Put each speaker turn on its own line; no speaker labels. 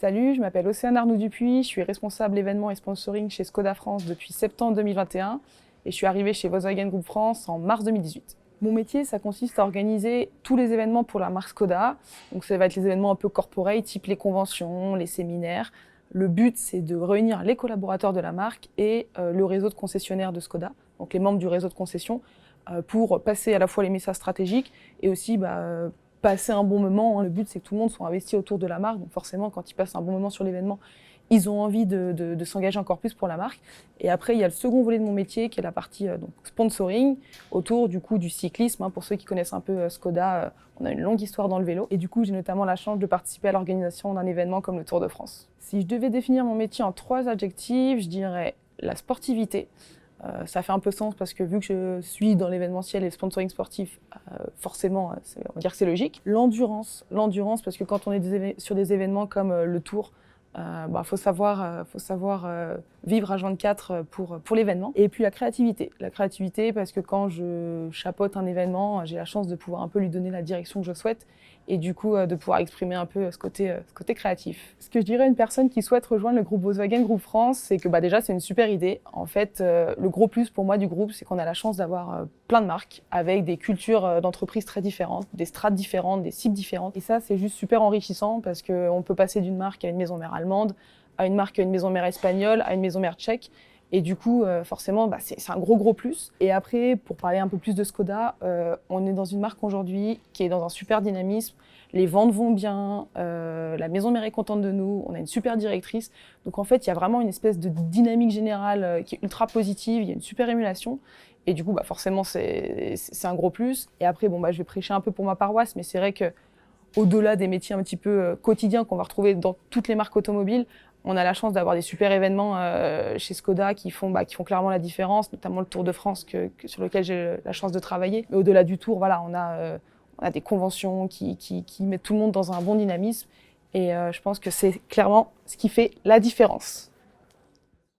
Salut, je m'appelle Océane Arnoux-Dupuis, je suis responsable événements et sponsoring chez Skoda France depuis septembre 2021 et je suis arrivée chez Volkswagen Group France en mars 2018. Mon métier, ça consiste à organiser tous les événements pour la marque Skoda. Donc ça va être les événements un peu corporate, type les conventions, les séminaires. Le but, c'est de réunir les collaborateurs de la marque et le réseau de concessionnaires de Skoda, donc les membres du réseau de concession, pour passer à la fois les messages stratégiques et aussi passer un bon moment. Le but, c'est que tout le monde soit investi autour de la marque. Donc forcément, quand ils passent un bon moment sur l'événement, ils ont envie de s'engager encore plus pour la marque. Et après, il y a le second volet de mon métier, qui est la partie donc sponsoring, autour du coup du cyclisme. Pour ceux qui connaissent un peu Skoda, on a une longue histoire dans le vélo. Et du coup, j'ai notamment la chance de participer à l'organisation d'un événement comme le Tour de France. Si je devais définir mon métier en 3 adjectifs, je dirais la sportivité. Ça fait un peu sens parce que vu que je suis dans l'événementiel et le sponsoring sportif, forcément, on va dire que c'est logique. L'endurance parce que quand on est sur des événements comme le Tour, faut savoir vivre H24 pour l'événement. Et puis la créativité parce que quand je chapeaute un événement, j'ai la chance de pouvoir un peu lui donner la direction que je souhaite et du coup de pouvoir exprimer un peu ce côté créatif. Ce que je dirais à une personne qui souhaite rejoindre le groupe Volkswagen Group France, c'est que déjà c'est une super idée. En fait, le gros plus pour moi du groupe, c'est qu'on a la chance d'avoir plein de marques avec des cultures d'entreprise très différentes, des strates différentes, des cibles différentes. Et ça, c'est juste super enrichissant parce qu'on peut passer d'une marque à une maison mère allemande, à une marque à une maison mère espagnole, à une maison mère tchèque. Et du coup, forcément, c'est un gros plus. Et après, pour parler un peu plus de Skoda, on est dans une marque aujourd'hui qui est dans un super dynamisme. Les ventes vont bien, la maison mère est contente de nous, on a une super directrice. Donc en fait, il y a vraiment une espèce de dynamique générale qui est ultra positive, il y a une super émulation. Et du coup, forcément, c'est un gros plus. Et après, je vais prêcher un peu pour ma paroisse, mais c'est vrai que au-delà des métiers un petit peu quotidiens qu'on va retrouver dans toutes les marques automobiles, on a la chance d'avoir des super événements chez Skoda qui font clairement la différence, notamment le Tour de France sur lequel j'ai la chance de travailler. Mais au-delà du Tour, on a des conventions qui mettent tout le monde dans un bon dynamisme. Et je pense que c'est clairement ce qui fait la différence.